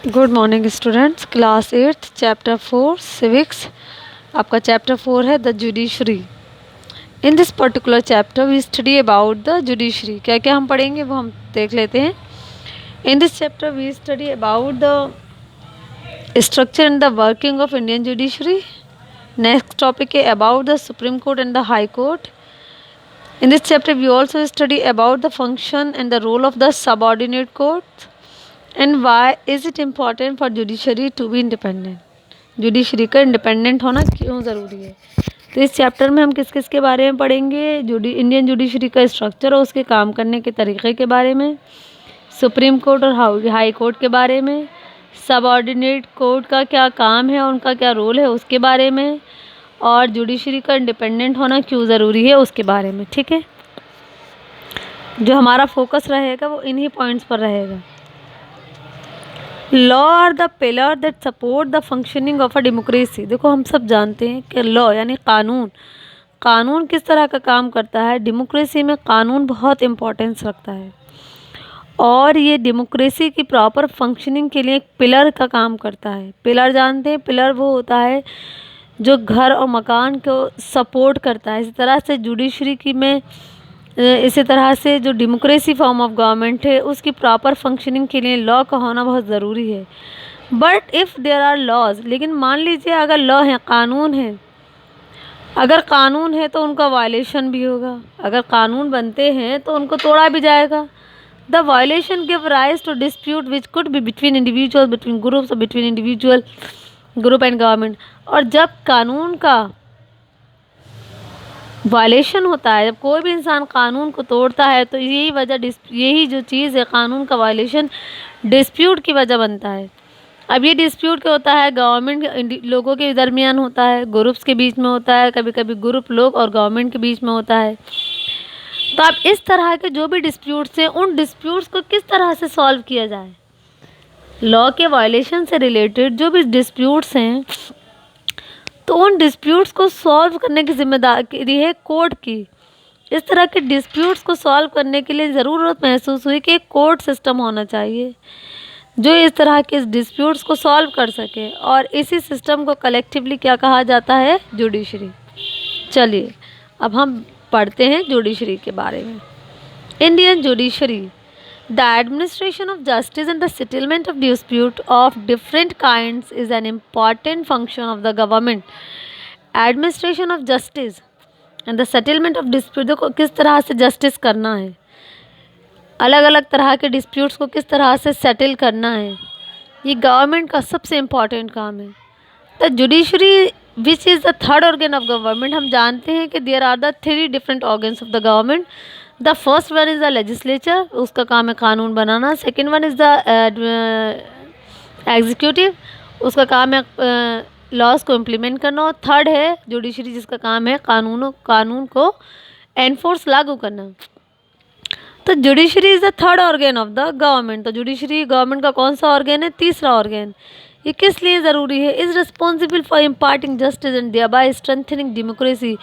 Good morning students. Class 8 chapter 4 civics. आपका chapter 4 है the judiciary. In this particular chapter we study about the judiciary. क्या क्या हम पढ़ेंगे वो हम देख लेते हैं। In this chapter we study about the structure and the working of Indian judiciary. Next topic है about the supreme court and the high court. In this chapter we also study about the function and the role of the subordinate courts and why is it important for judiciary to be independent। Judiciary का independent होना क्यों ज़रूरी है। तो इस chapter में हम किस किस के बारे में पढ़ेंगे। इंडियन जुडिशरी का स्ट्रक्चर और उसके काम करने के तरीक़े के बारे में, सुप्रीम कोर्ट और हाई कोर्ट के बारे में, सबऑर्डिनेट कोर्ट का क्या काम है और उनका क्या रोल है उसके बारे में, और जुडिशरी का इंडिपेंडेंट होना क्यों ज़रूरी है उसके बारे में। ठीक है, जो हमारा फोकस रहेगा वो इन्हीं पॉइंट्स पर रहेगा। Law are the pillar that support the functioning of a democracy. देखो हम सब जानते हैं कि लॉ यानी कानून किस तरह का काम करता है। डेमोक्रेसी में कानून बहुत इम्पोर्टेंस रखता है और ये डेमोक्रेसी की प्रॉपर फंक्शनिंग के लिए एक पिलर का काम करता है। पिलर जानते हैं, पिलर वो होता है जो घर और मकान को सपोर्ट करता है। इसी तरह से जुडिशरी की में इसी तरह से जो डेमोक्रेसी फॉर्म ऑफ गवर्नमेंट है उसकी प्रॉपर फंक्शनिंग के लिए लॉ का होना बहुत ज़रूरी है। But if there are laws, लेकिन मान लीजिए अगर लॉ है, अगर कानून है तो उनका वायलेशन भी होगा। अगर कानून बनते हैं तो उनको तोड़ा भी जाएगा। The violation give rise to dispute which could be between individual, between groups, between individual group and government. और जब कानून का वायलेशन होता है, जब कोई भी इंसान कानून को तोड़ता है, तो यही जो चीज़ है कानून का वायलेशन डिस्प्यूट की वजह बनता है। अब ये डिस्प्यूट क्या होता है, गवर्नमेंट लोगों के दरमियान होता है, ग्रुप्स के बीच में होता है, कभी कभी ग्रुप लोग और गवर्नमेंट के बीच में होता है। तो अब इस तरह के जो भी डिस्प्यूट्स हैं उन डिस्प्यूट्स को किस तरह से सॉल्व किया जाए। लॉ के वायलेशन से रिलेटेड जो भी डिस्प्यूट्स हैं तो उन डिस्प्यूट्स को सॉल्व करने की जिम्मेदारी है कोर्ट की। इस तरह के डिस्प्यूट्स को सॉल्व करने के लिए ज़रूरत महसूस हुई कि एक कोर्ट सिस्टम होना चाहिए जो इस तरह के डिस्प्यूट्स को सॉल्व कर सके, और इसी सिस्टम को कलेक्टिवली क्या कहा जाता है, जुडिशरी। चलिए अब हम पढ़ते हैं जुडिशरी के बारे में। Indian judiciary, the administration of justice and the settlement of dispute of different kinds is an important function of the government। Administration of justice and the settlement of dispute, देखो किस तरह से जस्टिस करना है, अलग अलग तरह के डिस्प्यूट्स को किस तरह से सेटल करना है, ये गवर्नमेंट का सबसे इम्पॉर्टेंट काम है। The judiciary which is the third organ of government. हम जानते हैं कि there are the 3 different organs of the government. The first one is the legislature, उसका काम है कानून बनाना। Second one is the executive, उसका काम है लॉज को इम्प्लीमेंट करना। और थर्ड है जुडिशरी, जिसका काम है कानून को एनफोर्स, लागू करना। तो judiciary is the third organ of the government. तो जुडिशरी गवर्नमेंट का कौन सा ऑर्गन है, तीसरा ऑर्गन। ये किस लिए ज़रूरी है, is responsible for imparting justice and thereby strengthening democracy.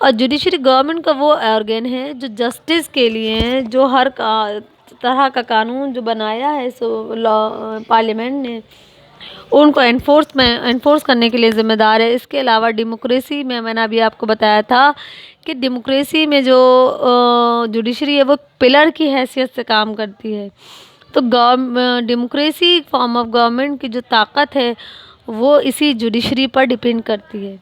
और जुडिशरी गवर्नमेंट का वो ऑर्गन है जो जस्टिस के लिए है, जो हर तरह का कानून जो बनाया है लॉ पार्लियामेंट ने उनको एनफोर्स करने के लिए ज़िम्मेदार है। इसके अलावा डेमोक्रेसी में मैंने अभी आपको बताया था कि डेमोक्रेसी में जो जुडिशरी है वो पिलर की हैसियत से काम करती है। तो डेमोक्रेसी फॉर्म ऑफ गवर्नमेंट की जो ताकत है वो इसी जुडिशरी पर डिपेंड करती है।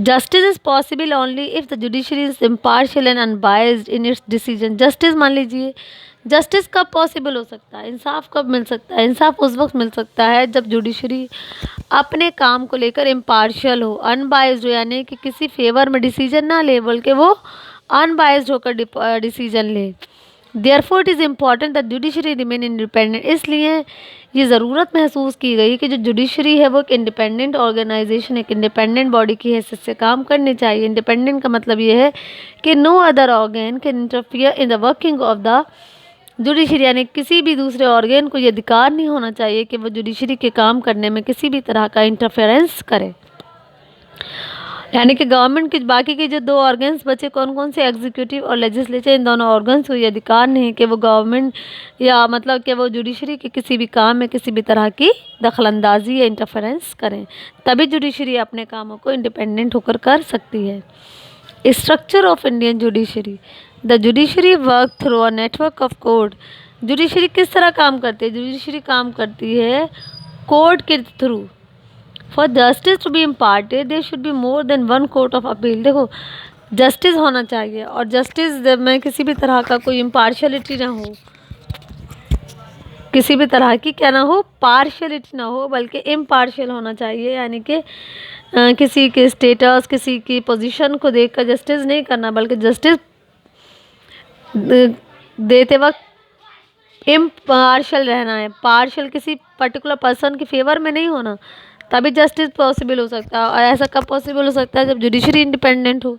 Justice is possible only if the judiciary is impartial and unbiased in its decision. Justice, मान लीजिए, जस्टिस कब पॉसिबल हो सकता है, इंसाफ कब मिल सकता है, इंसाफ उस वक्त मिल सकता है जब जुडिशरी अपने काम को लेकर इम्पार्शियल हो, अनबायस्ड हो, यानी कि किसी फेवर में डिसीजन ना ले बल्कि वो अनबायस्ड होकर डिसीजन ले। Therefore it is important that judiciary remain independent. इसलिए ये ज़रूरत महसूस की गई कि जो जुडिशरी है वो एक इंडिपेंडेंट ऑर्गेनाइजेशन, एक इंडिपेंडेंट बॉडी की हैसियत से काम करनी चाहिए। इंडिपेंडेंट का मतलब ये है कि no other organ can interfere in the working of the judiciary, यानी किसी भी दूसरे ऑर्गन को ये अधिकार नहीं होना चाहिए कि वो जुडिशरी के काम करने में किसी भी तरह का इंटरफेरेंस करे। यानी कि गवर्नमेंट के बाकी के जो दो ऑर्गन्स बचे कौन कौन से, एग्जीक्यूटिव और लेजिस्लेचर, इन दोनों ऑर्गन्स को ये अधिकार नहीं कि वो गवर्नमेंट या मतलब कि वो जुडिशरी के किसी भी काम में किसी भी तरह की दखलंदाजी या इंटरफेरेंस करें, तभी जुडिशरी अपने कामों को इंडिपेंडेंट होकर कर सकती है। Structure of Indian judiciary, the judiciary work through a network of court. Judiciary किस तरह काम करती है? जुडिशरी काम करती है कोर्ट के through. For justice to be imparted there should be more than one court of appeal. देखो, जस्टिस होना चाहिए और जस्टिस में किसी भी तरह का कोई इम्पार्शलिटी ना हो, किसी भी तरह की क्या ना हो, पार्शलिटी ना हो, बल्कि इम्पार्शियल होना चाहिए। यानी कि किसी के स्टेटस, किसी की पोजीशन को देखकर जस्टिस नहीं करना, बल्कि जस्टिस देते वक्त इम्पार्शियल रहना है, पार्शियल किसी पर्टिकुलर पर्सन के फेवर में नहीं होना, तभी जस्टिस पॉसिबल हो सकता है। और ऐसा कब पॉसिबल हो सकता है? जब जुडिशरी इंडिपेंडेंट हो।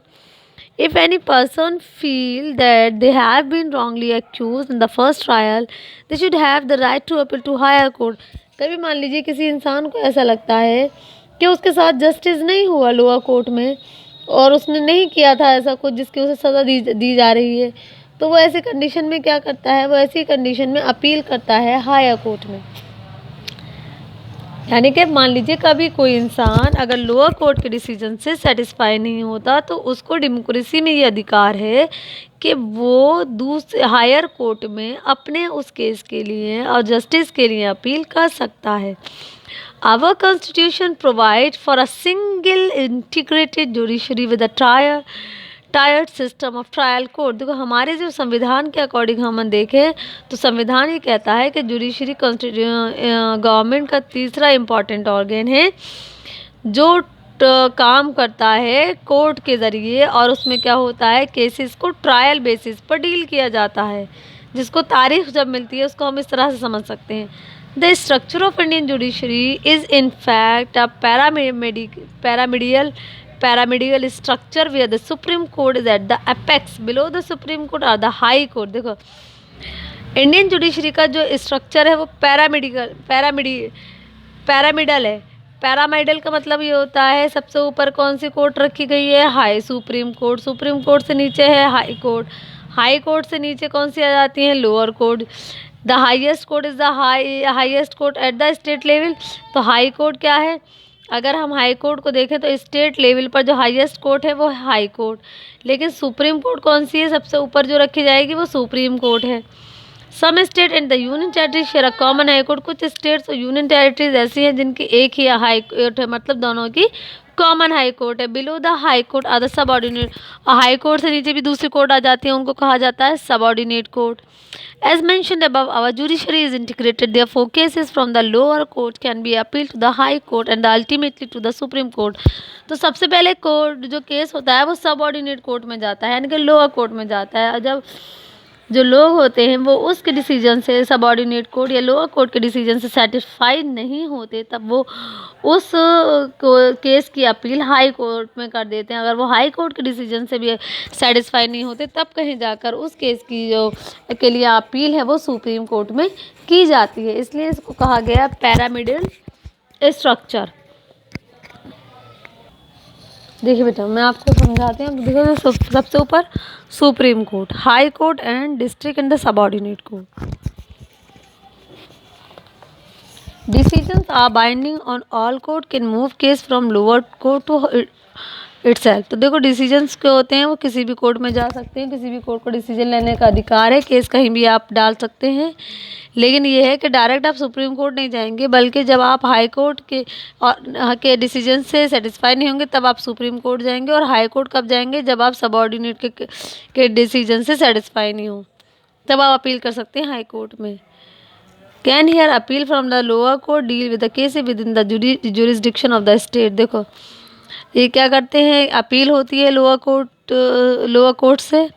If any person feel that they have been wrongly accuse in the first trial, they should have the right to appeal to higher court. कभी मान लीजिए किसी इंसान को ऐसा लगता है कि उसके साथ जस्टिस नहीं हुआ लोअर कोर्ट में और उसने नहीं किया था ऐसा कुछ जिसकी उसे सज़ा दी जा रही है, तो वो ऐसी कंडीशन में क्या करता है? वो ऐसी कंडीशन में अपील करता है हायर कोर्ट में। यानी कि मान लीजिए कभी कोई इंसान अगर लोअर कोर्ट के डिसीजन से सेटिस्फाई नहीं होता, तो उसको डेमोक्रेसी में ये अधिकार है कि वो दूसरे हायर कोर्ट में अपने उस केस के लिए और जस्टिस के लिए अपील कर सकता है। Our constitution provide for a single integrated judiciary with a tiered system of trial court. देखो, हमारे जो संविधान के अकॉर्डिंग हम देखें तो संविधान ये कहता है कि जुडिशरी गवर्नमेंट का तीसरा इम्पॉर्टेंट ऑर्गन है जो काम करता है कोर्ट के ज़रिए, और उसमें क्या होता है, केसेस को ट्रायल बेसिस पर डील किया जाता है, जिसको तारीख जब मिलती है उसको हम इस तरह से समझ सकते हैं। The structure of Indian judiciary is in fact a pyramidal structure where the Supreme Court is at the apex, below the Supreme Court are the High Court। देखो, इंडियन जुडिशरी का जो स्ट्रक्चर है वो पैरामिडल है। Pyramidal का मतलब ये होता है सबसे ऊपर कौन सी कोर्ट रखी गई है? High supreme court. Supreme court से नीचे है हाई कोर्ट। हाई कोर्ट से नीचे कौन सी आ जाती है? Lower court. The highest court is the highest court at the state level. तो हाई कोर्ट क्या है? अगर हम हाई कोर्ट को देखें तो स्टेट लेवल पर जो हाईएस्ट कोर्ट है वो है हाई कोर्ट, लेकिन सुप्रीम कोर्ट कौन सी है? सबसे ऊपर जो रखी जाएगी वो सुप्रीम कोर्ट है। Some state and the union territory share a common high court. कुछ स्टेट्स और यूनियन टेरिटरीज ऐसी हैं जिनकी एक ही हाई कोर्ट है, मतलब दोनों की कॉमन हाई कोर्ट है। Below the high court are the subordinate. और हाई कोर्ट से नीचे भी दूसरी कोर्ट आ जाती है, उनको कहा जाता है subordinate court. As mentioned above, our judiciary is integrated. Therefore, cases from the lower court can be appealed to the high court and ultimately to the supreme court. तो सबसे पहले कोर्ट जो केस होता है वो सबऑर्डिनेट कोर्ट में जाता है, यानी कि लोअर कोर्ट में जाता है। और जब जो लोग होते हैं वो उसके डिसीजन से, सबऑर्डिनेट कोर्ट या लोअर कोर्ट के डिसीजन से सेटिस्फाइड नहीं होते, तब वो उस केस की अपील हाई कोर्ट में कर देते हैं। अगर वो हाई कोर्ट के डिसीजन से भी सेटिस्फाइड नहीं होते, तब कहीं जाकर उस केस की जो के लिए अपील है वो सुप्रीम कोर्ट में की जाती है। इसलिए इसको कहा गया पैरामिडल स्ट्रक्चर। देखिए बेटा, मैं आपको समझाती हूँ। देखो, सबसे ऊपर supreme court, high court and district and the subordinate court. Decisions are binding on all court, can move case from lower court to itself। तो देखो, डिसीजंस क्या होते हैं वो किसी भी कोर्ट में जा सकते हैं, किसी भी कोर्ट को डिसीजन लेने का अधिकार है, केस कहीं भी आप डाल सकते हैं। लेकिन ये है कि डायरेक्ट आप सुप्रीम कोर्ट नहीं जाएंगे, बल्कि जब आप हाई कोर्ट के डिसीजन से सेटिस्फाई नहीं होंगे तब आप सुप्रीम कोर्ट जाएंगे। और हाई कोर्ट कब जाएंगे? जब आप सबऑर्डिनेट के डिसीजन से सेटिस्फाई नहीं हो, तब आप अपील कर सकते हैं हाई कोर्ट में। Can hear appeal from the lower court deal with the case with in the jurisdiction of the state. देखो, ये क्या करते हैं? अपील होती है लोअर कोर्ट से,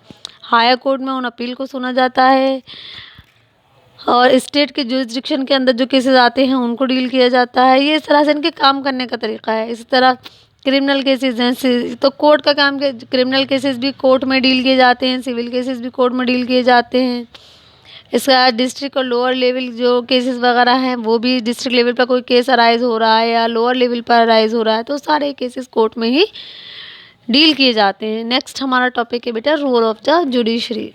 हायर कोर्ट में उन अपील को सुना जाता है, और स्टेट के जुरिस्डिक्शन के अंदर जो केसेस आते हैं उनको डील किया जाता है। ये इस तरह से इनके काम करने का तरीका है। इसी तरह क्रिमिनल केसेस हैं तो कोर्ट का काम, के क्रिमिनल केसेस भी कोर्ट में डील किए जाते हैं, सिविल केसेस भी कोर्ट में डील किए जाते हैं। इसका डिस्ट्रिक्ट और लोअर लेवल जो केसेस वगैरह हैं वो भी, डिस्ट्रिक्ट लेवल पर कोई केस अराइज हो रहा है या लोअर लेवल पर अराइज हो रहा है, तो सारे केसेस कोर्ट में ही डील किए जाते हैं। नेक्स्ट हमारा टॉपिक है बेटा role of the judiciary.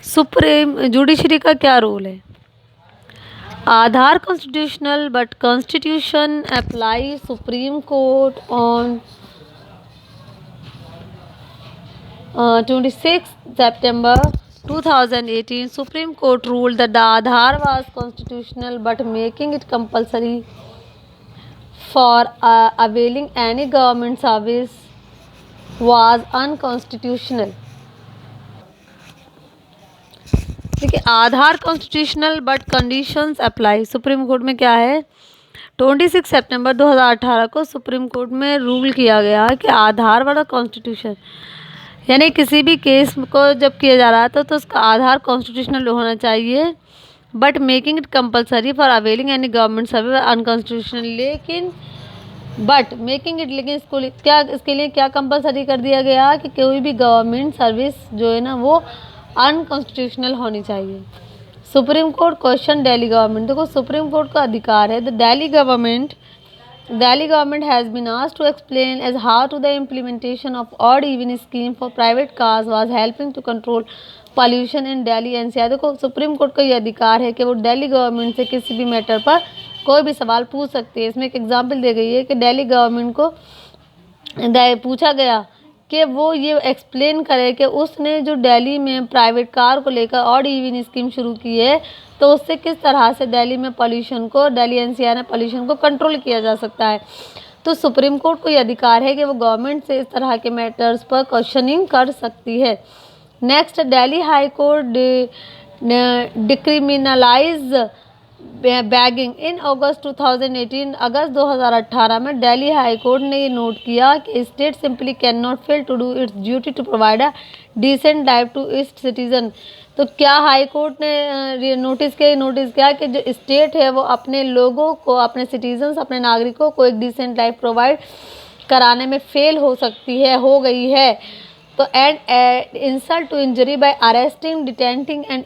Supreme judiciary का क्या रोल है? Aadhaar constitutional but constitution apply supreme court on 26 September 2018, Supreme Court ruled that the Aadhaar was constitutional, but making it compulsory for availing any government service was unconstitutional. देखिए, Aadhaar constitutional but conditions apply. Supreme court में क्या है, 26 सितंबर 2018 को supreme court में rule किया गया कि आधार वाला कॉन्स्टिट्यूशन, यानी किसी भी केस को जब किया जा रहा था तो उसका आधार कॉन्स्टिट्यूशनल होना चाहिए, but making it compulsory for availing any government service unconstitutional. लेकिन इसके लिए क्या कंपलसरी कर दिया गया कि कोई भी गवर्नमेंट सर्विस जो है ना वो अनकॉन्स्टिट्यूशनल होनी चाहिए। Supreme court question Delhi government, देखो सुप्रीम कोर्ट का अधिकार है, the Delhi government has been asked to explain as how to the implementation of odd even scheme for private cars was helping to control pollution in Delhi NCR। देखो supreme court का ये अधिकार है कि वो दिल्ली गवर्नमेंट से किसी भी मैटर पर कोई भी सवाल पूछ सकती है। इसमें एक एग्जांपल दी गई है कि दिल्ली गवर्नमेंट को पूछा गया कि वो ये एक्सप्लेन करे कि उसने जो दिल्ली में प्राइवेट कार को लेकर ऑड इवन स्कीम शुरू की है तो उससे किस तरह से दिल्ली में पॉल्यूशन को, दिल्ली एनसीआर में पॉल्यूशन को कंट्रोल किया जा सकता है। तो सुप्रीम कोर्ट को ये अधिकार है कि वो गवर्नमेंट से इस तरह के मैटर्स पर क्वेश्चनिंग कर सकती है। Next, Delhi high court decriminalize begging in August 2018। अगस्त 2018 में दिल्ली हाई कोर्ट ने ये नोट किया कि state simply can not fail to do its duty to provide a decent life to its citizen. तो क्या हाई कोर्ट ने नोटिस किया कि जो स्टेट है वो अपने लोगों को, अपने सिटीजन्स, अपने नागरिकों को एक डिसेंट लाइफ प्रोवाइड कराने में फेल हो गई है। तो and insult to injury by arresting, detaining and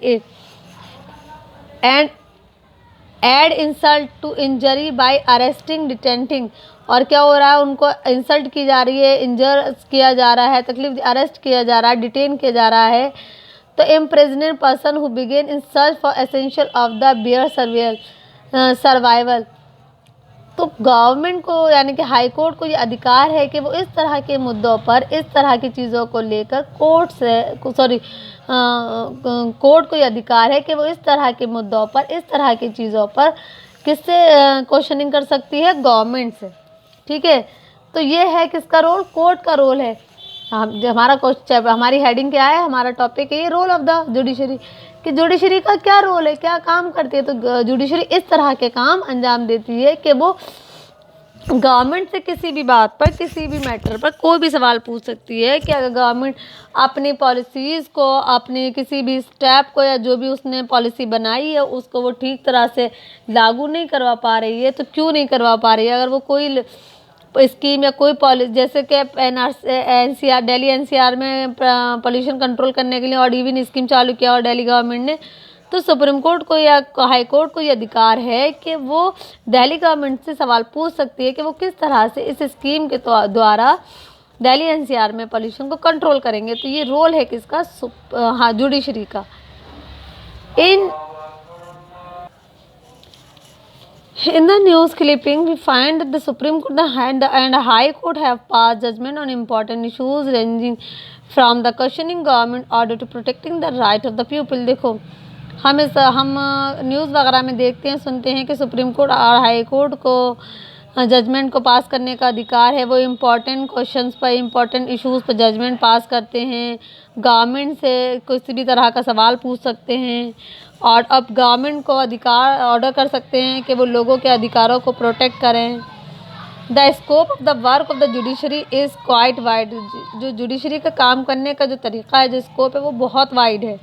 add insult to injury by arresting, detaining. और क्या हो रहा है, उनको इंसल्ट की जा रही है, इंजर किया जा रहा है, तकलीफ, अरेस्ट किया जा रहा है, डिटेन किया जा रहा है। तो imprisoned person who began in search for essential of the bare survival. तो गवर्नमेंट को यानी कि हाई कोर्ट को ये अधिकार है कि वो इस तरह के मुद्दों पर, इस तरह की चीज़ों को लेकर कोर्ट को ये अधिकार है कि वो इस तरह के मुद्दों पर, इस तरह की चीज़ों पर किससे क्वेश्चनिंग कर सकती है, गवर्नमेंट से। ठीक है, तो ये है किसका रोल, कोर्ट का रोल है। हमारा क्वेश्चन, हमारी हेडिंग क्या है, हमारा टॉपिक है ये रोल ऑफ द जुडिशरी, कि जुडिशरी का क्या रोल है, क्या काम करती है। तो जुडिशरी इस तरह के काम अंजाम देती है कि वो गवर्नमेंट से किसी भी बात पर, किसी भी मैटर पर कोई भी सवाल पूछ सकती है कि अगर गवर्नमेंट अपनी पॉलिसीज़ को, अपने किसी भी स्टेप को, या जो भी उसने पॉलिसी बनाई है उसको वो ठीक तरह से लागू नहीं करवा पा रही है, तो क्यों नहीं करवा पा रही है। अगर वो कोई स्कीम या कोई पॉलिसी, जैसे कि एनसीआर, दिल्ली एनसीआर में पोल्यूशन कंट्रोल करने के लिए ऑड इवन स्कीम चालू किया और दिल्ली गवर्नमेंट ने, तो सुप्रीम कोर्ट को या हाई कोर्ट को ये अधिकार है कि वो दिल्ली गवर्नमेंट से सवाल पूछ सकती है कि वो किस तरह से इस स्कीम के द्वारा दिल्ली एनसीआर में पोल्यूशन को कंट्रोल करेंगे। तो ये रोल है किसका, जुडिशरी का। In the news clipping, we find that the Supreme Court and High Court have passed judgment on important issues ranging from the questioning government order to protecting the right of the people। देखो, हम news वगैरह में देखते हैं, सुनते हैं कि supreme court और हाई कोर्ट को जजमेंट को पास करने का अधिकार है। वो इम्पॉर्टेंट क्वेश्चंस पर, इम्पॉर्टेंट इश्यूज़ पर जजमेंट पास करते हैं, गवर्नमेंट से किसी भी तरह का सवाल पूछ सकते हैं, और अब गवर्नमेंट को अधिकार ऑर्डर कर सकते हैं कि वो लोगों के अधिकारों को प्रोटेक्ट करें। The scope of the work of the judiciary is quite wide. जो जुडिशरी का काम करने का जो तरीका है, जो स्कोप है, वो बहुत वाइड है।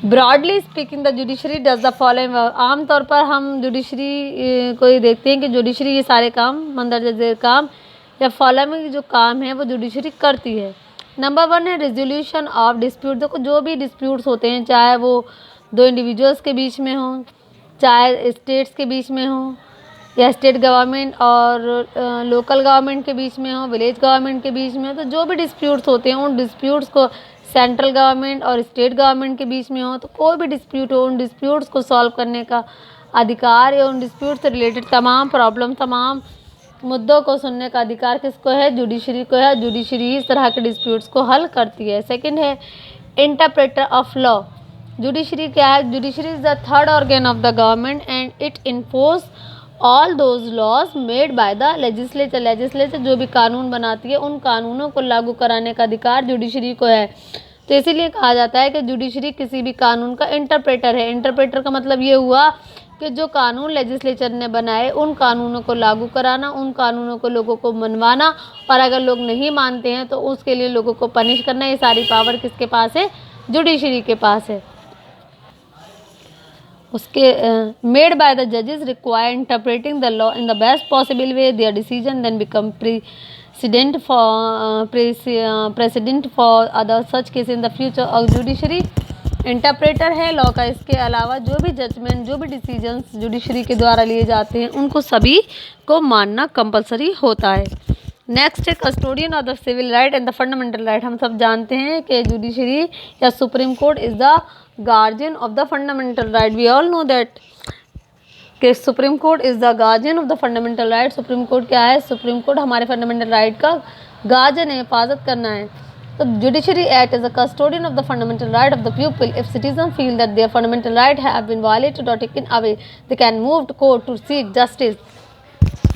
Broadly speaking, the judiciary does the following. आमतौर पर हम जुडिशरी को ये देखते हैं कि जुडिशरी ये सारे काम, मंदरजा झेल काम या फॉलोइंग जो काम है वो जुडिशरी करती है। नंबर 1 है रेजोल्यूशन ऑफ डिस्प्यूट। देखो, जो भी डिस्प्यूट्स होते हैं, चाहे वो दो इंडिविजुअल्स के बीच में हो, चाहे स्टेट्स के बीच में हो, या स्टेट गवर्नमेंट और लोकल गवर्नमेंट के बीच में हो, विलेज गवर्नमेंट के बीच में हो, तो जो भी डिस्प्यूट्स होते हैं उन डिस्प्यूट्स को सेंट्रल गवर्नमेंट और स्टेट गवर्नमेंट के बीच में हो, तो कोई भी डिस्प्यूट हो उन डिस्प्यूट्स को सॉल्व करने का अधिकार या उन डिस्प्यूट से रिलेटेड तमाम प्रॉब्लम, तमाम मुद्दों को सुनने का अधिकार किसको है? जुडिशरी को है। जुडिशरी इस तरह के डिस्प्यूट्स को हल करती है। सेकंड है इंटरप्रेटर ऑफ लॉ। जुडिशरी क्या है? Judiciary is the third organ of the government and it enforce all those laws made by the legislature. Legislature जो भी कानून बनाती है उन कानूनों को लागू कराने का अधिकार जुडिशरी को है। तो इसीलिए कहा जाता है कि जुडिशरी किसी भी कानून का इंटरप्रेटर है। इंटरप्रेटर का मतलब ये हुआ कि जो कानून लेजिस्लेचर ने बनाए उन कानूनों को लागू कराना, उन कानूनों को लोगों को मनवाना, और अगर लोग नहीं मानते हैं तो उसके लिए लोगों को पनिश करना, ये सारी पावर किसके पास है? जुडिशरी के पास है। उसके मेड बाय द जजेस require interpreting the law in the best possible way, their decision then become president for other such case in the future. और जुडिशरी इंटरप्रेटर है लॉ का। इसके अलावा जो भी जजमेंट, जो भी डिसीजंस जुडिशरी के द्वारा लिए जाते हैं उनको सभी को मानना कंपलसरी होता है। नेक्स्ट है custodian of the civil right and the fundamental right. हम सब जानते हैं कि जुडिशरी या supreme court is the guardian of the fundamental right. We all know that कि supreme court is the guardian of the fundamental right. Supreme court क्या है? Supreme court हमारे फंडामेंटल राइट का गार्जियन है, हिफाजत करना है। तो judiciary act is a custodian of the fundamental right of the people. If citizen feel that their fundamental right have been violated और taken away, they can move to court to seek justice.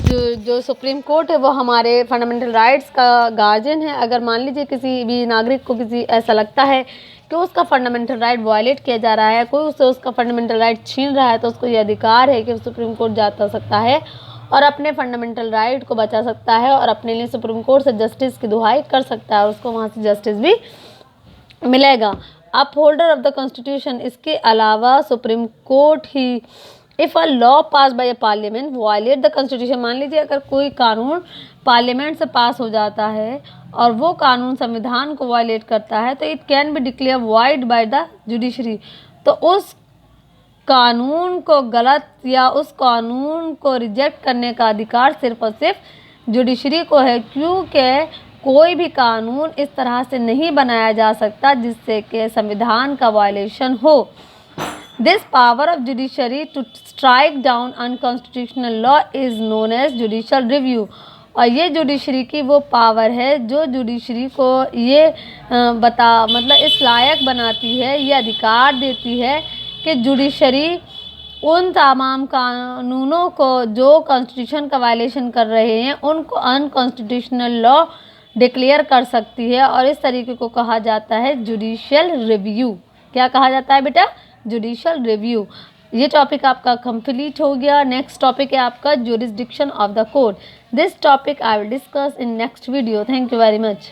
जो supreme court है वो हमारे fundamental rights का guardian है। अगर मान लीजिए किसी भी नागरिक को किसी ऐसा लगता है कि उसका फंडामेंटल राइट वायलेट किया जा रहा है, कोई उससे उसका फंडामेंटल राइट छीन रहा है, तो उसको ये अधिकार है कि सुप्रीम कोर्ट जा सकता है और अपने फंडामेंटल राइट को बचा सकता है और अपने लिए सुप्रीम कोर्ट से जस्टिस की दुहाई कर सकता है और उसको वहाँ से जस्टिस भी मिलेगा। Upholder of the constitution. इसके अलावा सुप्रीम कोर्ट ही if a law pass by a parliament violate the constitution. मान लीजिए अगर कोई कानून पार्लियामेंट से पास हो जाता है और वो कानून संविधान को वायलेट करता है, तो it can be declare wide by the judiciary. तो उस कानून को गलत या उस कानून को रिजेक्ट करने का अधिकार सिर्फ और सिर्फ जुडिशरी को है, क्योंकि कोई भी कानून इस तरह से नहीं बनाया जा सकता जिससे कि संविधान का वायलेशन हो। This power of judiciary to strike down unconstitutional law is known as judicial review. और ये जुडिशरी की वो पावर है जो जुडिशरी को ये मतलब इस लायक बनाती है, ये अधिकार देती है कि जुडिशरी उन तमाम कानूनों को जो कॉन्स्टिट्यूशन का वायलेशन कर रहे हैं उनको अनकॉन्स्टिट्यूशनल लॉ डिक्लेयर कर सकती है, और इस तरीके को कहा जाता है जुडिशियल रिव्यू। क्या कहा जाता है बेटा? Judicial review. ये टॉपिक आपका कंप्लीट हो गया। नेक्स्ट टॉपिक है आपका jurisdiction of the court. This topic I will discuss in next video. Thank you very much.